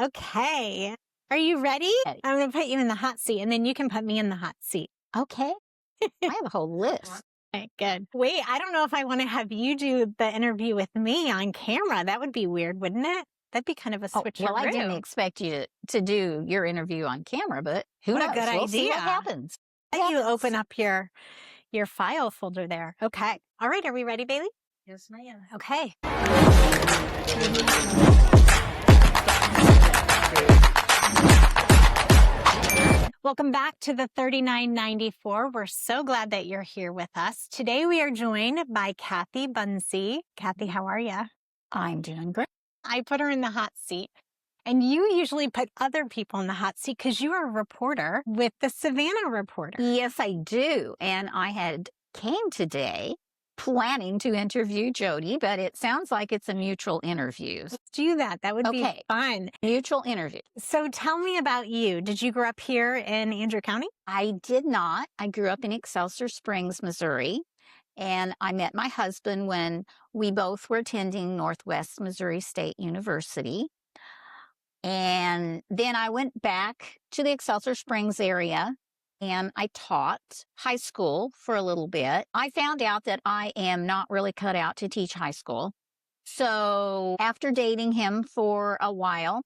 Okay. Are you ready? Ready. I'm going to put you in the hot seat, and then you can put me in the hot seat. Okay. I have a whole list. Okay, good. Wait, I don't know if I want to have you do the interview with me on camera. That would be weird, wouldn't it? That'd be kind of a switcheroo. Well, I didn't expect you to do your interview on camera, but who What a knows? good We'll see what idea. happens. Let you open up your file folder there. Okay. All right. Are we ready, Bailey? Yes, ma'am. Okay. Welcome back to the 3994. We're so glad that you're here with us. Today we are joined by Cathy Bunse. Cathy, how are you? I'm doing great. I put her in the hot seat. And you usually put other people in the hot seat because you are a reporter with the Savannah Reporter. Yes, I do. And I came today planning to interview Jodie, but it sounds like it's a mutual interview. Let's do that. That would be fun. Mutual interview. So tell me about you. Did you grow up here in Andrew County? I did not. I grew up in Excelsior Springs, Missouri. And I met my husband when we both were attending Northwest Missouri State University. And then I went back to the Excelsior Springs area and I taught high school for a little bit. I found out that I am not really cut out to teach high school. So after dating him for a while,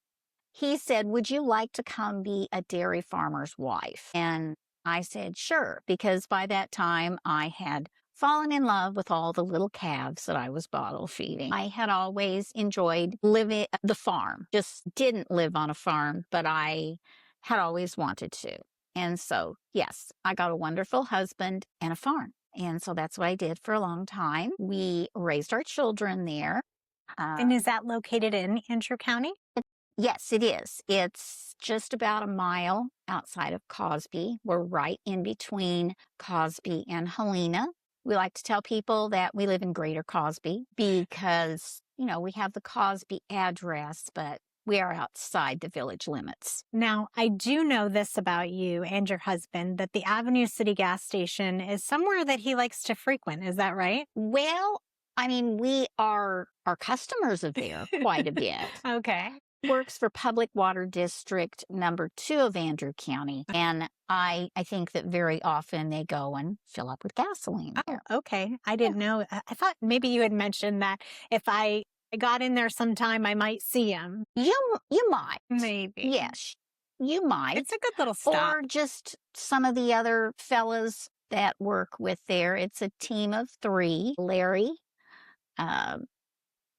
he said, "Would you like to come be a dairy farmer's wife?" And I said, sure, because by that time I had fallen in love with all the little calves that I was bottle feeding. I had always enjoyed living the farm, just didn't live on a farm, but I had always wanted to. And so, yes, I got a wonderful husband and a farm. And so that's what I did for a long time. We raised our children there. And is that located in Andrew County? Yes, it is. It's just about a mile outside of Cosby. We're right in between Cosby and Helena. We like to tell people that we live in Greater Cosby because, we have the Cosby address, but we are outside the village limits. Now, I do know this about you and your husband, that the Avenue City gas station is somewhere that he likes to frequent. Is that right? Well, we are customers of there quite a bit. Okay. Works for Public Water District number 2 of Andrew County. And I think that very often they go and fill up with gasoline there. Oh, okay. I didn't know. I thought maybe you had mentioned that if I got in there sometime, I might see him. You might. Maybe. Yes, you might. It's a good little stop. Or just some of the other fellas that work with there. It's a team of 3, Larry,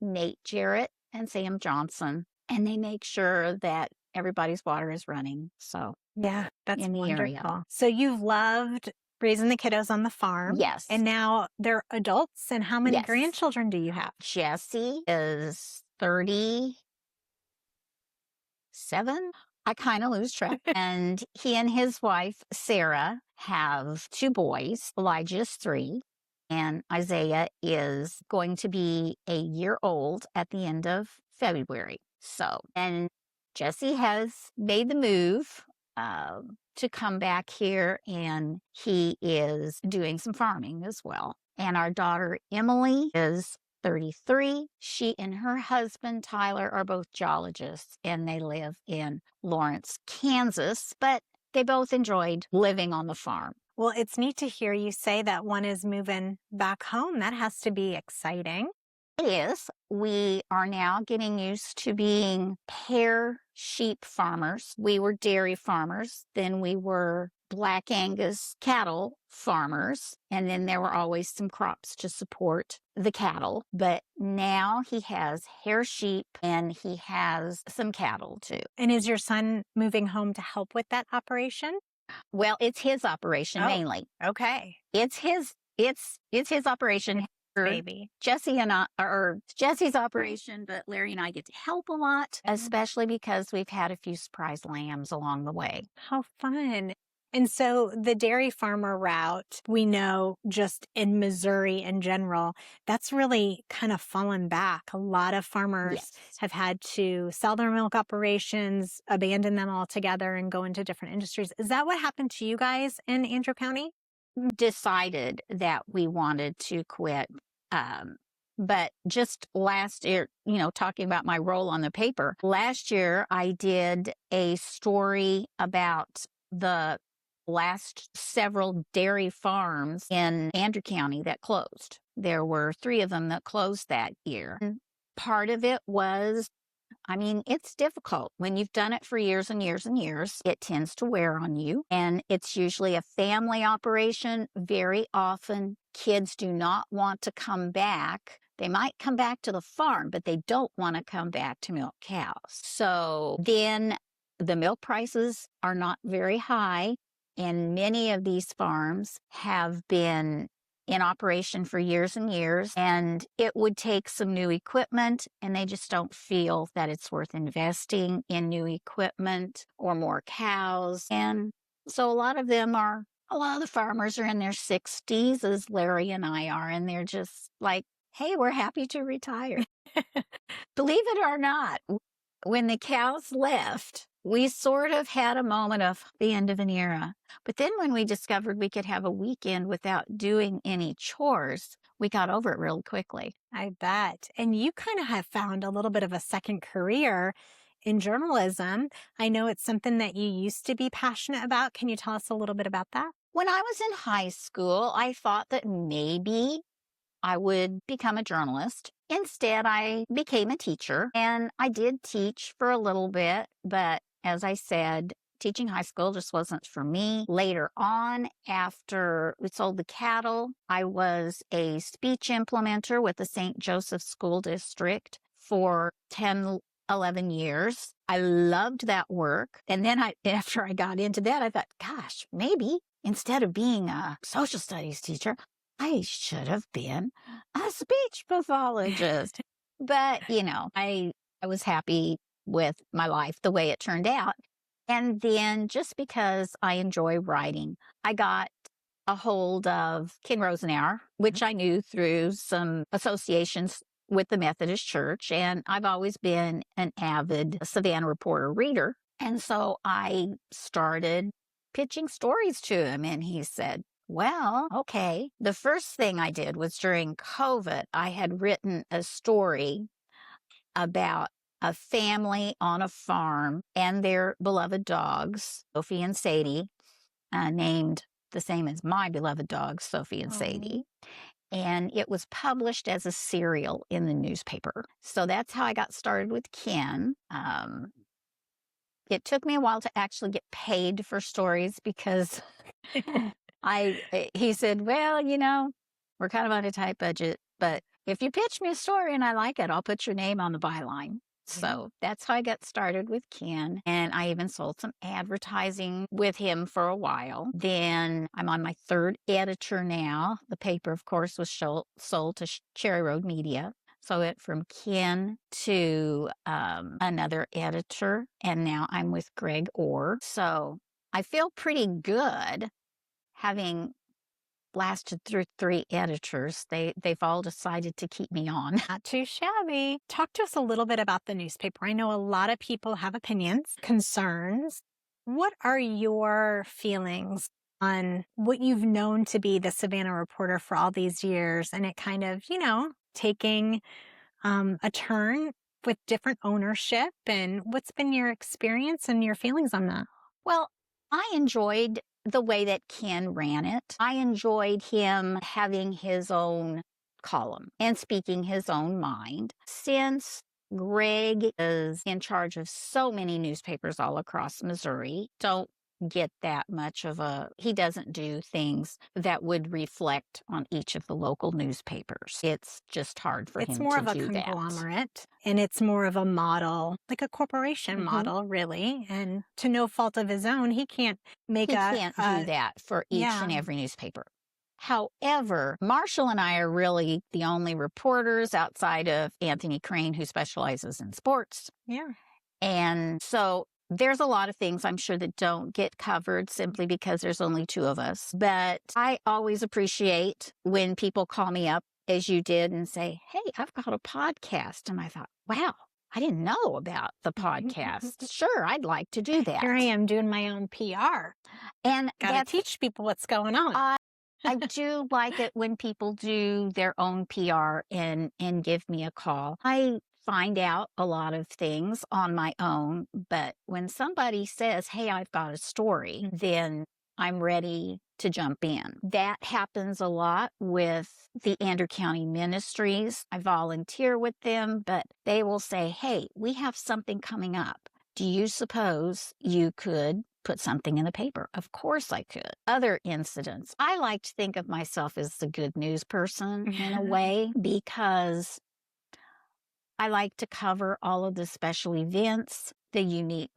Nate Jarrett, and Sam Johnson. And they make sure that everybody's water is running. So yeah, that's in the wonderful. area. So you've loved raising the kiddos on the farm. Yes. And now they're adults. And how many Yes. grandchildren do you have? Jesse is 37. I kind of lose track. And he and his wife, Sarah, have 2 boys. Elijah's 3. And Isaiah is going to be a year old at the end of February. So, and Jesse has made the move to come back here, and he is doing some farming as well. And our daughter, Emily, is 33. She and her husband, Tyler, are both geologists, and they live in Lawrence, Kansas, but they both enjoyed living on the farm. Well, it's neat to hear you say that one is moving back home. That has to be exciting. It is. We are now getting used to being pair sheep farmers. We were dairy farmers. Then we were Black Angus cattle farmers. And then there were always some crops to support the cattle. But now he has hair sheep and he has some cattle too. And is your son moving home to help with that operation? Well, it's his operation mainly. Okay. It's his operation. Baby. Jesse and I, or Jesse's operation, but Larry and I get to help a lot, especially because we've had a few surprise lambs along the way. How fun. And so the dairy farmer route, we know just in Missouri in general, that's really kind of fallen back. A lot of farmers have had to sell their milk operations, abandon them altogether, and go into different industries. Is that what happened to you guys in Andrew County? Decided that we wanted to quit But just last year, talking about my role on the paper, last year I did a story about the last several dairy farms in Andrew County that closed. There were 3 of them that closed that year. And part of it was, it's difficult. When you've done it for years and years and years, it tends to wear on you. And it's usually a family operation. Very often, kids do not want to come back. They might come back to the farm, but they don't want to come back to milk cows. So then the milk prices are not very high. And many of these farms have been in operation for years and years, and it would take some new equipment, and they just don't feel that it's worth investing in new equipment or more cows. And so a lot of the farmers are in their 60s, as Larry and I are, and they're just like, hey, we're happy to retire. Believe it or not, when the cows left, we sort of had a moment of the end of an era. But then when we discovered we could have a weekend without doing any chores, we got over it real quickly. I bet. And you kind of have found a little bit of a second career in journalism. I know it's something that you used to be passionate about. Can you tell us a little bit about that? When I was in high school, I thought that maybe I would become a journalist. Instead, I became a teacher, and I did teach for a little bit, but as I said, teaching high school just wasn't for me. Later on, after we sold the cattle, I was a speech implementer with the St. Joseph School District for 10, 11 years. I loved that work. And then after I got into that, I thought, gosh, maybe instead of being a social studies teacher, I should have been a speech pathologist. But, I was happy with my life the way it turned out. And then just because I enjoy writing, I got a hold of Ken Rosenauer, which I knew through some associations with the Methodist Church. And I've always been an avid Savannah Reporter reader. And so I started pitching stories to him, and he said, well, okay. The first thing I did was during COVID, I had written a story about a family on a farm and their beloved dogs, Sophie and Sadie, named the same as my beloved dogs, Sophie and Sadie. And it was published as a serial in the newspaper. So that's how I got started with Ken. It took me a while to actually get paid for stories because he said, well, we're kind of on a tight budget, but if you pitch me a story and I like it, I'll put your name on the byline. So that's how I got started with Ken. And I even sold some advertising with him for a while. Then I'm on my 3rd editor now. The paper, of course, was sold to Cherry Road Media. So it from Ken to another editor. And now I'm with Greg Orr. So I feel pretty good having lasted through 3 editors. They've all decided to keep me on. Not too shabby. Talk to us a little bit about the newspaper. I know a lot of people have opinions, concerns. What are your feelings on what you've known to be the Savannah Reporter for all these years, and it kind of, taking a turn with different ownership, and what's been your experience and your feelings on that? Well, I enjoyed the way that Ken ran it. I enjoyed him having his own column and speaking his own mind. Since Greg is in charge of so many newspapers all across Missouri, don't get that much he doesn't do things that would reflect on each of the local newspapers. It's just hard for him to do that. It's more of a conglomerate, and it's more of a model, like a corporation model, really. And to no fault of his own, he can't do that for each and every newspaper. However, Marshall and I are really the only reporters outside of Anthony Crane, who specializes in sports. Yeah. And so there's a lot of things I'm sure that don't get covered simply because there's only 2 of us. But I always appreciate when people call me up, as you did, and say, hey, I've got a podcast. And I thought, wow, I didn't know about the podcast. Sure, I'd like to do that. Here I am doing my own PR. And gotta teach people what's going on. I do like it when people do their own PR and give me a call. I find out a lot of things on my own, but when somebody says, "Hey, I've got a story," then I'm ready to jump in. That happens a lot with the Andrew County Ministries. I volunteer with them, but they will say, "Hey, we have something coming up. Do you suppose you could put something in the paper?" Of course I could. Other incidents. I like to think of myself as the good news person in a way because I like to cover all of the special events, the unique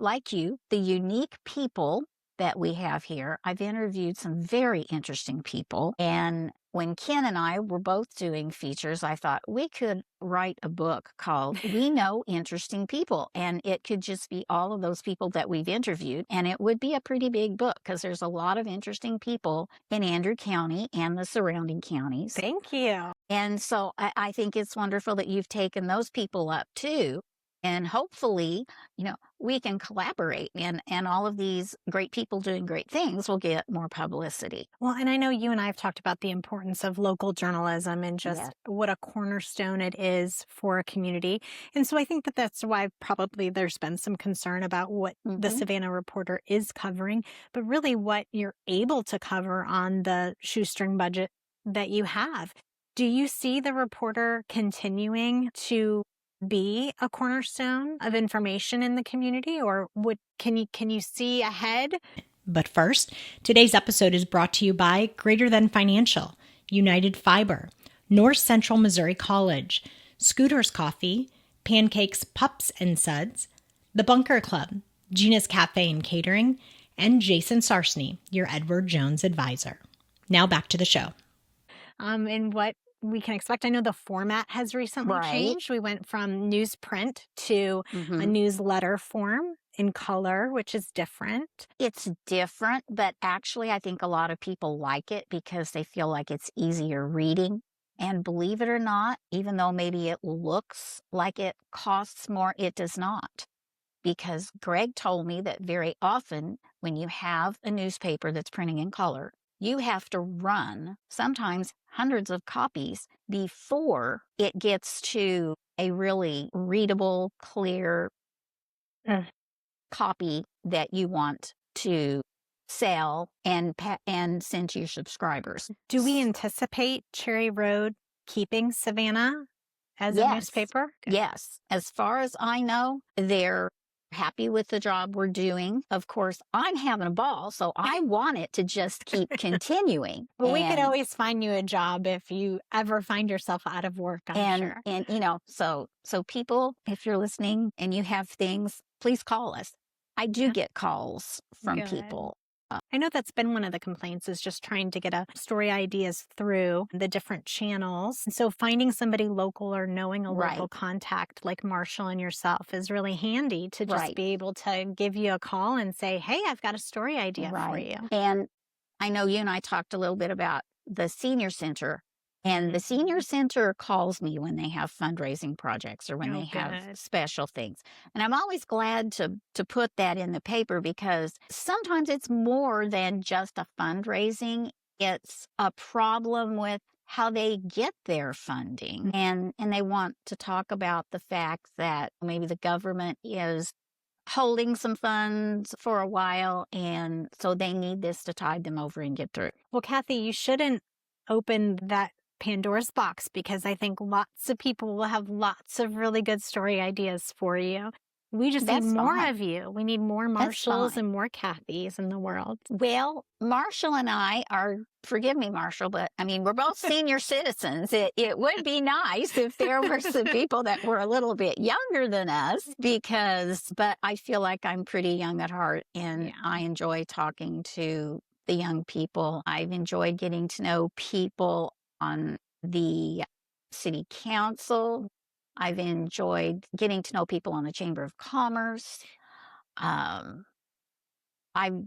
people that we have here. I've interviewed some very interesting people. And when Ken and I were both doing features, I thought we could write a book called We Know Interesting People. And it could just be all of those people that we've interviewed. And it would be a pretty big book because there's a lot of interesting people in Andrew County and the surrounding counties. Thank you. And so I think it's wonderful that you've taken those people up too. And hopefully, we can collaborate and all of these great people doing great things will get more publicity. Well, and I know you and I have talked about the importance of local journalism and Yes. just what a cornerstone it is for a community. And so I think that that's why probably there's been some concern about what the Mhm. Savannah Reporter is covering, but really what you're able to cover on the shoestring budget that you have. Do you see the Reporter continuing to be a cornerstone of information in the community, or can you see ahead? But first, today's episode is brought to you by Greater Than Financial, United Fiber, North Central Missouri College, Scooter's Coffee, Pancakes, Pups and Suds, The Bunker Club, Gina's Cafe and Catering, and Jason Sarsney, your Edward Jones advisor. Now back to the show. And what we can expect. I know the format has recently Right. changed. We went from newsprint to a Mhm. newsletter form in color, which is different. It's different, but actually, I think a lot of people like it because they feel like it's easier reading. And believe it or not, even though maybe it looks like it costs more, it does not. Because Greg told me that very often when you have a newspaper that's printing in color, you have to run sometimes hundreds of copies before it gets to a really readable, clear Mm. copy that you want to sell and send to your subscribers. Do we anticipate Cherry Road keeping Savannah as a Yes. newspaper? Good. Yes. As far as I know, they're happy with the job we're doing. Of course, I'm having a ball, so I want it to just keep continuing. Well, we could And- always find you a job if you ever find yourself out of work, I'm sure. and so people, if you're listening and you have things, please call us. I do Yeah. get calls from Good. people. I know that's been one of the complaints is just trying to get a story ideas through the different channels. And so finding somebody local or knowing a local Right. contact like Marshall and yourself is really handy to just Right. be able to give you a call and say, hey, I've got a story idea for you. And I know you and I talked a little bit about the senior center. And the senior center calls me when they have fundraising projects or when Oh, they have good. special things. And I'm always glad to put that in the paper because sometimes it's more than just a fundraising. It's a problem with how they get their funding. And they want to talk about the fact that maybe the government is holding some funds for a while, and so they need this to tide them over and get through. Well, Kathy, you shouldn't open that Pandora's box because I think lots of people will have lots of really good story ideas for you. We just That's need more fine. of you. We need more Marshalls and more Kathys in the world. Well, Marshall and I are, forgive me, Marshall, but I mean, we're both senior citizens. It would be nice if there were some people that were a little bit younger than us but I feel like I'm pretty young at heart and Yeah. I enjoy talking to the young people. I've enjoyed getting to know people on the city council. I've enjoyed getting to know people on the Chamber of Commerce.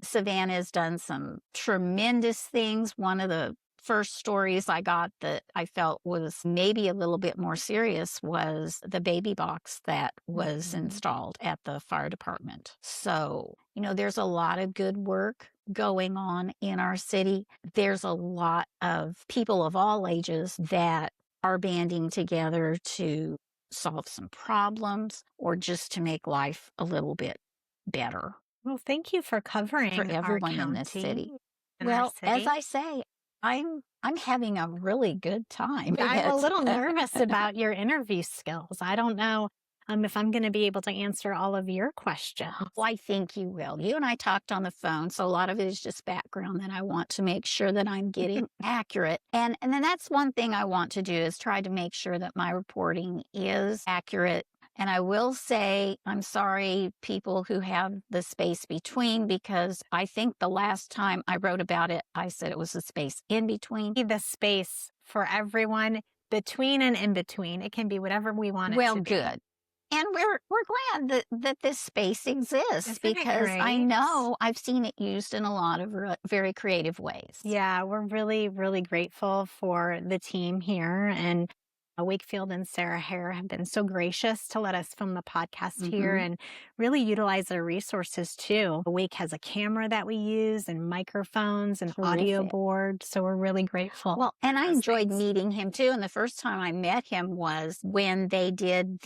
Savannah has done some tremendous things. One of the first stories I got that I felt was maybe a little bit more serious was the baby box that was installed at the fire department. So, there's a lot of good work going on in our city. There's a lot of people of all ages that are banding together to solve some problems or just to make life a little bit better. Well, thank you for covering for everyone our in this city. and our Well, as city. I say, I'm having a really good time. I'm a little nervous about your interview skills. I don't know if I'm going to be able to answer all of your questions. Well, I think you will. You and I talked on the phone, so a lot of it is just background that I want to make sure that I'm getting accurate. And then that's one thing I want to do is try to make sure that my reporting is accurate. And I will say, I'm sorry, people who have the space between, because I think the last time I wrote about it, I said it was the space in between. The space for everyone between and in between. It can be whatever we want it Well, to be. good. And we're glad that this space exists. Isn't it because I great? know I've seen it used in a lot of very creative ways. Yeah, we're really, really grateful for the team here. And Wakefield and Sarah Hare have been so gracious to let us film the podcast here and really utilize their resources too. Wake has a camera that we use and microphones and audio Terrific. board. So we're really grateful. Well, and I those enjoyed things. meeting him too. And the first time I met him was when they did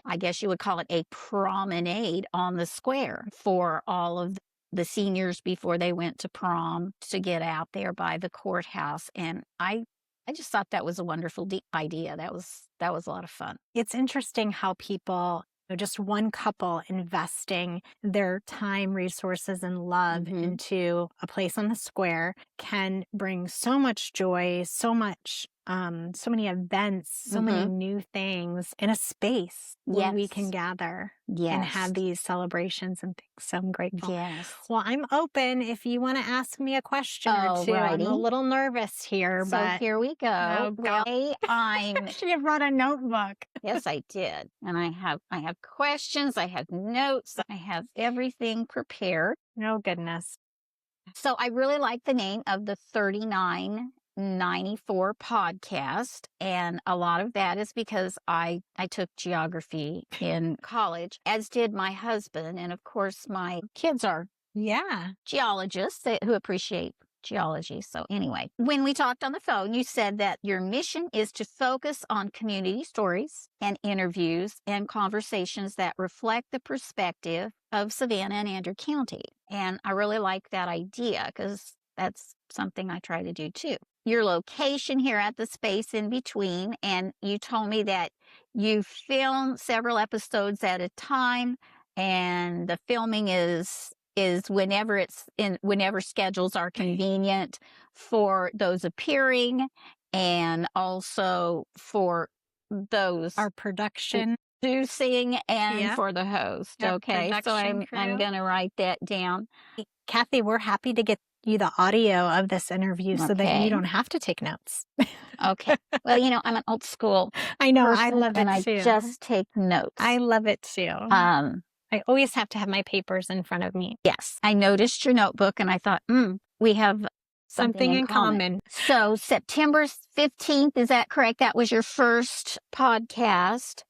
I guess you would call it a promenade on the square for all of the seniors before they went to prom to get out there by the courthouse. And I just thought that was a wonderful idea. That was a lot of fun. It's interesting how people, just one couple investing their time, resources, and love into a place on the square can bring so much joy, so many events, so many new things in a space where we can gather and have these celebrations and things. So I'm grateful. Yes. Well, I'm open if you want to ask me a question or two. I'm a little nervous here, So but here we go. Oh, God. I'm you brought a notebook. Yes, I did. And I have questions, I have notes, I have everything prepared. Oh, goodness. So I really like the name of the 3994 podcast. And a lot of that is because I took geography in college, as did my husband. And of course, my kids are geologists who appreciate geology. So anyway, when we talked on the phone, you said that your mission is to focus on community stories and interviews and conversations that reflect the perspective of Savannah and Andrew County. And I really like that idea because that's something I try to do too. Your location here at the space in between, and you told me that you film several episodes at a time, and the filming is whenever whenever schedules are convenient for those appearing, and also for those Our production producing and for the host. Okay, so I'm going to write that down. Kathy, we're happy to get you the audio of this interview so that you don't have to take notes. Okay. Well, I'm an old school. I know. Person, I love it and too. I just take notes. I love it too. I always have to have my papers in front of me. Yes. I noticed your notebook and I thought, we have something in common. So September 15th, is that correct? That was your first podcast.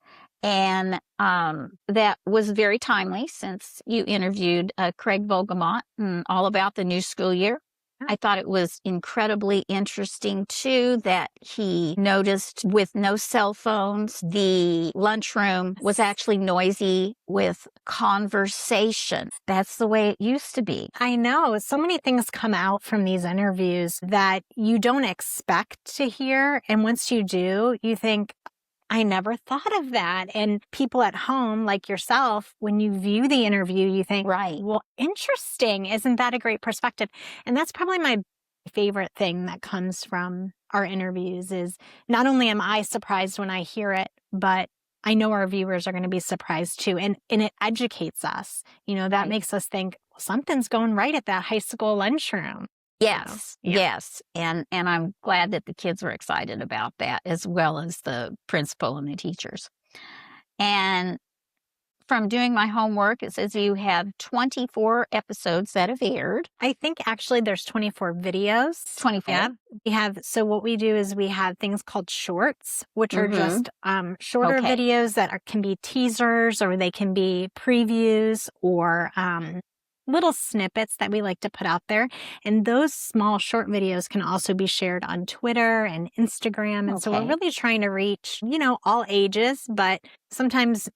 And that was very timely since you interviewed Craig Vogelmont all about the new school year. I thought it was incredibly interesting, too, that he noticed with no cell phones, the lunchroom was actually noisy with conversation. That's the way it used to be. I know. So many things come out from these interviews that you don't expect to hear. And once you do, you think, I never thought of that. And people at home, like yourself, when you view the interview, you think, well, interesting. Isn't that a great perspective? And that's probably my favorite thing that comes from our interviews is not only am I surprised when I hear it, but I know our viewers are going to be surprised too. And it educates us. That makes us think, well, something's going right at that high school lunchroom. Yes, yes. And I'm glad that the kids were excited about that, as well as the principal and the teachers. And from doing my homework, it says you have 24 episodes that have aired. I think actually there's 24 videos. 24. Yeah. So what we do is we have things called shorts, which are just shorter Okay. videos that can be teasers, or they can be previews, or little snippets that we like to put out there. And those small short videos can also be shared on Twitter and Instagram. And so we're really trying to reach, all ages, but sometimes,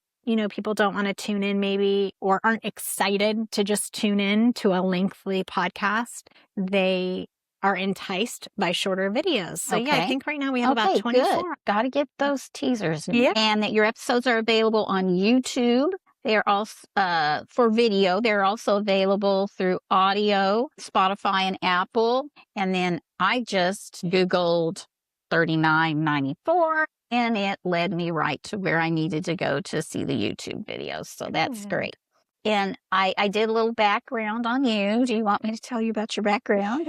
people don't want to tune in maybe, or aren't excited to just tune in to a lengthy podcast. They are enticed by shorter videos. So I think right now we have about 24. Got to get those teasers. Yeah. And that your episodes are available on YouTube. They are also for video. They're also available through audio, Spotify, and Apple. And then I just Googled $39.94, and it led me right to where I needed to go to see the YouTube videos. So that's great. And I did a little background on you. Do you want me to tell you about your background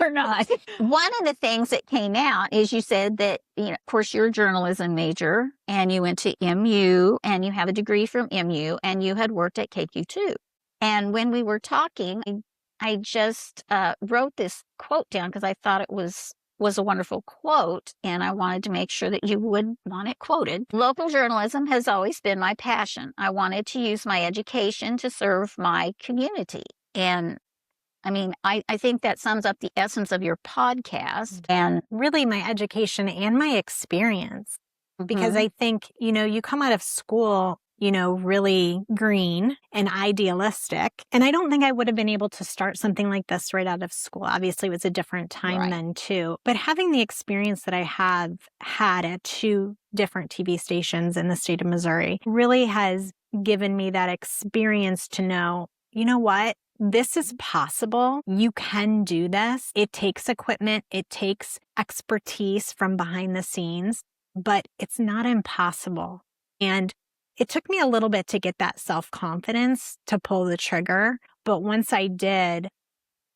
or not? One of the things that came out is you said that, of course, you're a journalism major and you went to MU and you have a degree from MU and you had worked at KQ2. And when we were talking, I just wrote this quote down because I thought it was a wonderful quote, and I wanted to make sure that you would want it quoted. Local journalism has always been my passion. I wanted to use my education to serve my community. And I mean, I think that sums up the essence of your podcast. And really my education and my experience. Because I think, you come out of school, really green and idealistic. And I don't think I would have been able to start something like this right out of school. Obviously, it was a different time then too. But having the experience that I have had at 2 different TV stations in the state of Missouri really has given me that experience to know, you know what? This is possible. You can do this. It takes equipment. It takes expertise from behind the scenes, but it's not impossible. And it took me a little bit to get that self-confidence to pull the trigger. But once I did,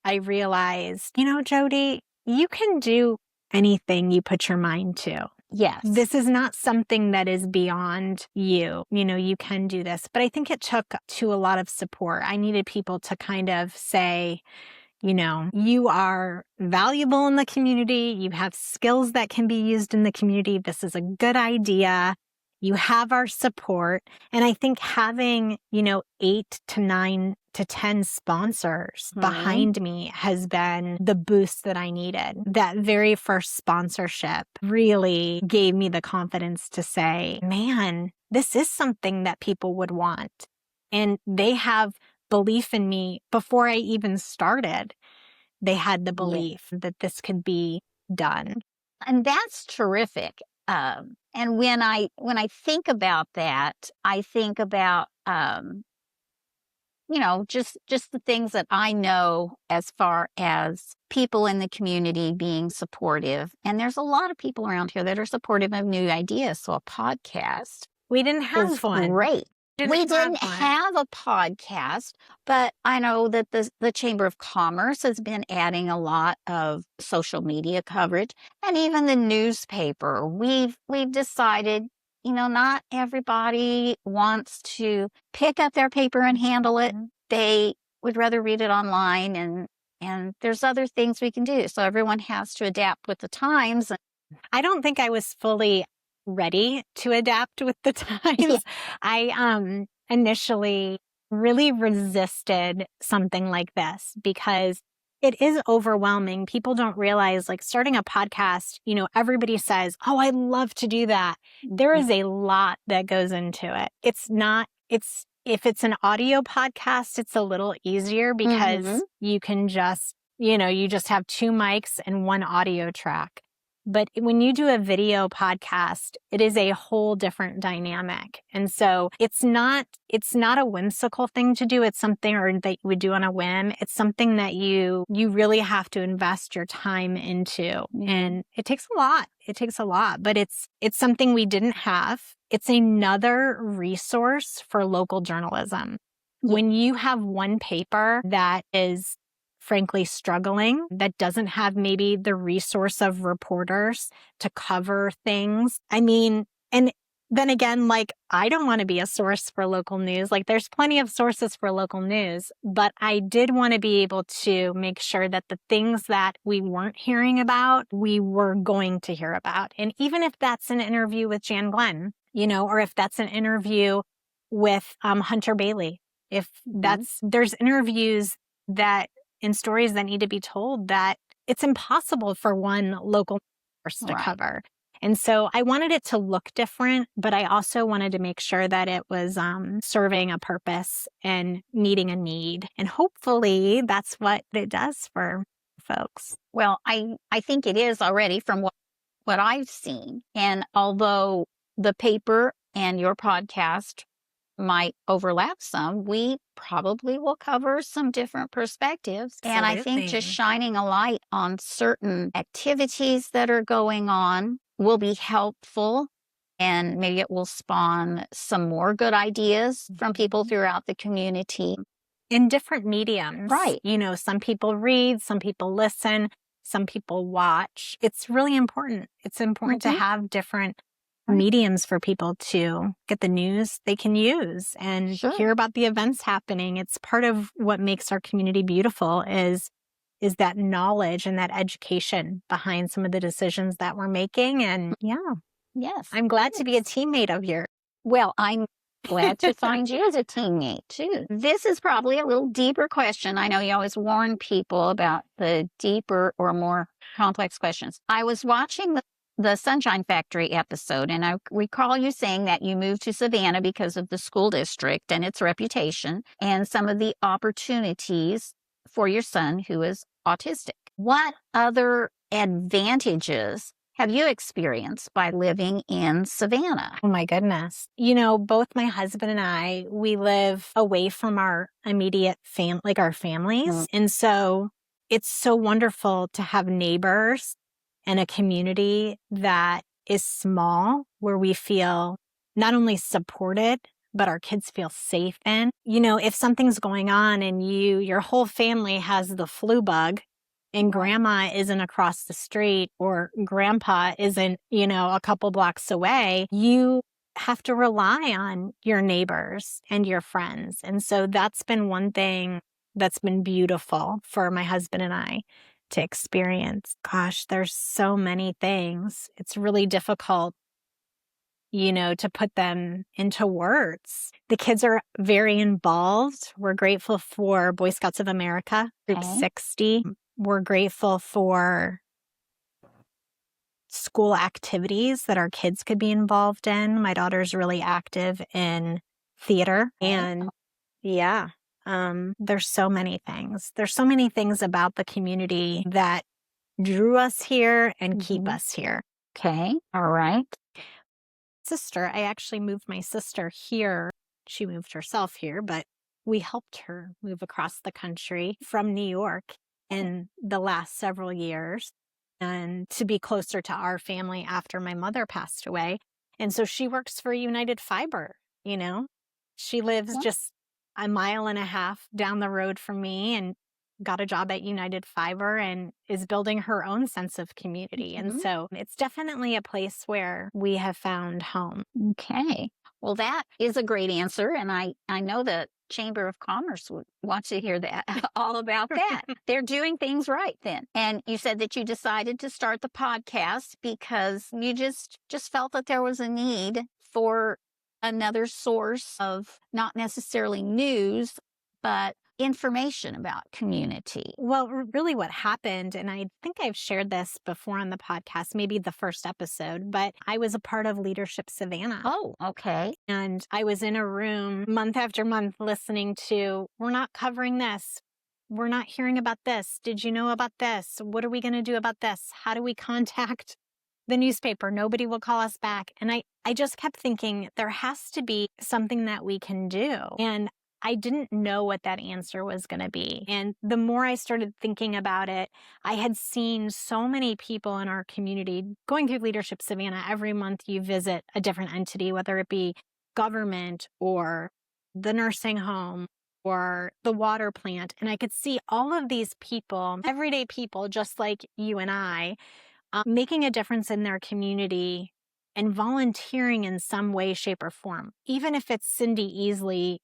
I realized, Jodie, you can do anything you put your mind to. Yes. This is not something that is beyond you. You can do this. But I think it took to a lot of support. I needed people to kind of say, you are valuable in the community. You have skills that can be used in the community. This is a good idea. You have our support. And I think having, 8 to 9 to 10 sponsors behind me has been the boost that I needed. That very first sponsorship really gave me the confidence to say, man, this is something that people would want. And they have belief in me before I even started. They had the belief that this could be done. And that's terrific. And when I think about that, I think about, just the things that I know as far as people in the community being supportive. And there's a lot of people around here that are supportive of new ideas. So a podcast. We didn't have one. Great. We didn't have a podcast, but I know that the Chamber of Commerce has been adding a lot of social media coverage, and even the newspaper. We've decided, not everybody wants to pick up their paper and handle it. They would rather read it online, and there's other things we can do. So everyone has to adapt with the times. I don't think I was fully ready to adapt with the times. I initially really resisted something like this because it is overwhelming. People don't realize, like, starting a podcast, everybody says, oh, I love to do that. There is a lot that goes into it. If it's an audio podcast, it's a little easier because you can just, you just have 2 mics and 1 audio track. But when you do a video podcast, it is a whole different dynamic. And so it's not a whimsical thing to do. It's something that you would do on a whim. It's something that you really have to invest your time into. And it takes a lot. It takes a lot, but it's something we didn't have. It's another resource for local journalism. When you have one paper that is frankly struggling, that doesn't have maybe the resource of reporters to cover things. I mean, and then again, like, I don't want to be a source for local news. Like, there's plenty of sources for local news, but I did want to be able to make sure that the things that we weren't hearing about, we were going to hear about. And even if that's an interview with Jan Glenn, or if that's an interview with Hunter Bailey, if there's interviews that and stories that need to be told that it's impossible for one local source to cover. And so I wanted it to look different, but I also wanted to make sure that it was serving a purpose and meeting a need. And hopefully that's what it does for folks. Well, I think it is already from what I've seen. And although the paper and your podcast might overlap some, we probably will cover some different perspectives. Absolutely. And I think just shining a light on certain activities that are going on will be helpful, and maybe it will spawn some more good ideas from people throughout the community. In different mediums. Right. Some people read, some people listen, some people watch. It's really important. It's important to have different mediums for people to get the news they can use and hear about the events happening. It's part of what makes our community beautiful is that knowledge and that education behind some of the decisions that we're making. And yes, I'm glad to be a teammate of yours. Well, I'm glad to find you as a teammate too. This is probably a little deeper question. I know you always warn people about the deeper or more complex questions. I was watching the Sunshine Factory episode, and I recall you saying that you moved to Savannah because of the school district and its reputation and some of the opportunities for your son who is autistic. What other advantages have you experienced by living in Savannah? Oh my goodness. Both my husband and I, we live away from our immediate our families. And so it's so wonderful to have neighbors and a community that is small, where we feel not only supported, but our kids feel safe in. If something's going on and your whole family has the flu bug and grandma isn't across the street or grandpa isn't, a couple blocks away, you have to rely on your neighbors and your friends. And so that's been one thing that's been beautiful for my husband and I to experience. Gosh, there's so many things. It's really difficult, to put them into words. The kids are very involved. We're grateful for Boy Scouts of America, Group 60. We're grateful for school activities that our kids could be involved in. My daughter's really active in theater. And there's so many things. There's so many things about the community that drew us here and keep us here. Okay. All right. I actually moved my sister here. She moved herself here, but we helped her move across the country from New York in the last several years and to be closer to our family after my mother passed away. And so she works for United Fiber, She lives just a mile and a half down the road from me and got a job at United Fiber and is building her own sense of community. And so it's definitely a place where we have found home. Okay. Well, that is a great answer. And I know the Chamber of Commerce would want to hear that all about that. They're doing things right then. And you said that you decided to start the podcast because you just felt that there was a need for another source of not necessarily news, but information about community. Well, really what happened, and I think I've shared this before on the podcast, maybe the first episode, but I was a part of Leadership Savannah. Oh, okay. And I was in a room month after month listening to, we're not covering this. We're not hearing about this. Did you know about this? What are we going to do about this? How do we contact the newspaper? Nobody will call us back. And I just kept thinking there has to be something that we can do. And I didn't know what that answer was going to be. And the more I started thinking about it, I had seen so many people in our community going through Leadership Savannah. Every month you visit a different entity, whether it be government or the nursing home or the water plant. And I could see all of these people, everyday people, just like you and I, making a difference in their community and volunteering in some way, shape, or form, even if it's Cindy Easley,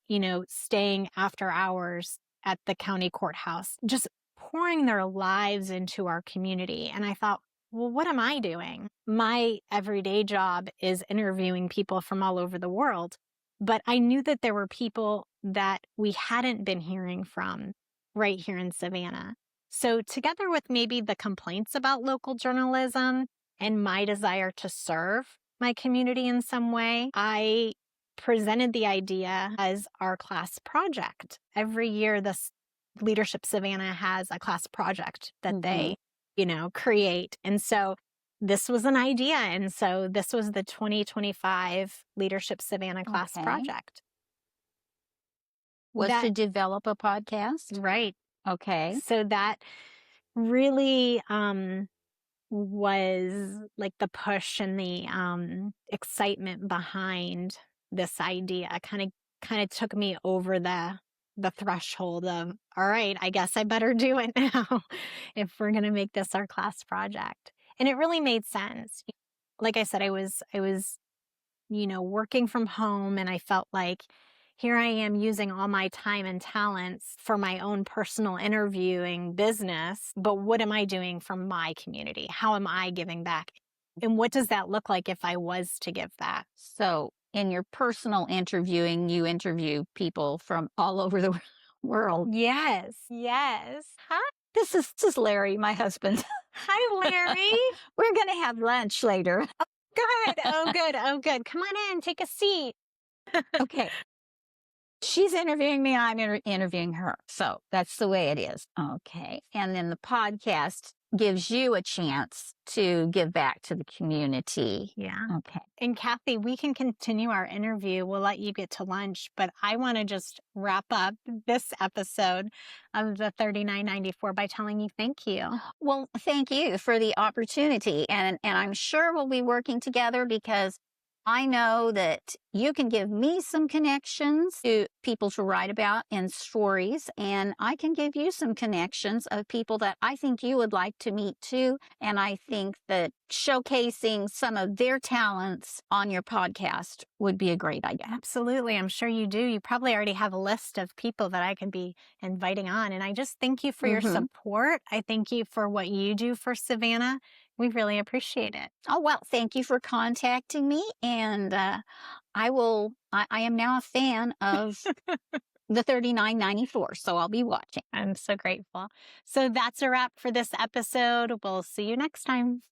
staying after hours at the county courthouse, just pouring their lives into our community. And I thought, well, what am I doing? My everyday job is interviewing people from all over the world. But I knew that there were people that we hadn't been hearing from right here in Savannah. So together with maybe the complaints about local journalism and my desire to serve my community in some way, I presented the idea as our class project. Every year, the Leadership Savannah has a class project that they, create. And so this was an idea. And so this was the 2025 Leadership Savannah class project. Was to develop a podcast? Right. Okay. So that really was like the push and the excitement behind this idea. Kind of took me over the threshold of, all right, I guess I better do it now if we're going to make this our class project. And it really made sense. Like I said, I was working from home, and I felt like here I am using all my time and talents for my own personal interviewing business, but what am I doing for my community? How am I giving back? And what does that look like if I was to give that? So in your personal interviewing, you interview people from all over the world. Yes. Hi. This is Larry, my husband. Hi, Larry. We're going to have lunch later. Good. Oh, good. Come on in. Take a seat. Okay. She's interviewing me. I'm interviewing her. So that's the way it is. Okay. And then the podcast gives you a chance to give back to the community. Yeah. Okay. And Kathy, we can continue our interview. We'll let you get to lunch, but I want to just wrap up this episode of the 3994 by telling you thank you. Well, thank you for the opportunity. And I'm sure we'll be working together because I know that you can give me some connections to people to write about in stories, and I can give you some connections of people that I think you would like to meet too. And I think that showcasing some of their talents on your podcast would be a great idea. Absolutely. I'm sure you do. You probably already have a list of people that I could be inviting on. And I just thank you for your support. I thank you for what you do for Savannah. We really appreciate it. Oh, well, thank you for contacting me. And I am now a fan of the 3994, so I'll be watching. I'm so grateful. So that's a wrap for this episode. We'll see you next time.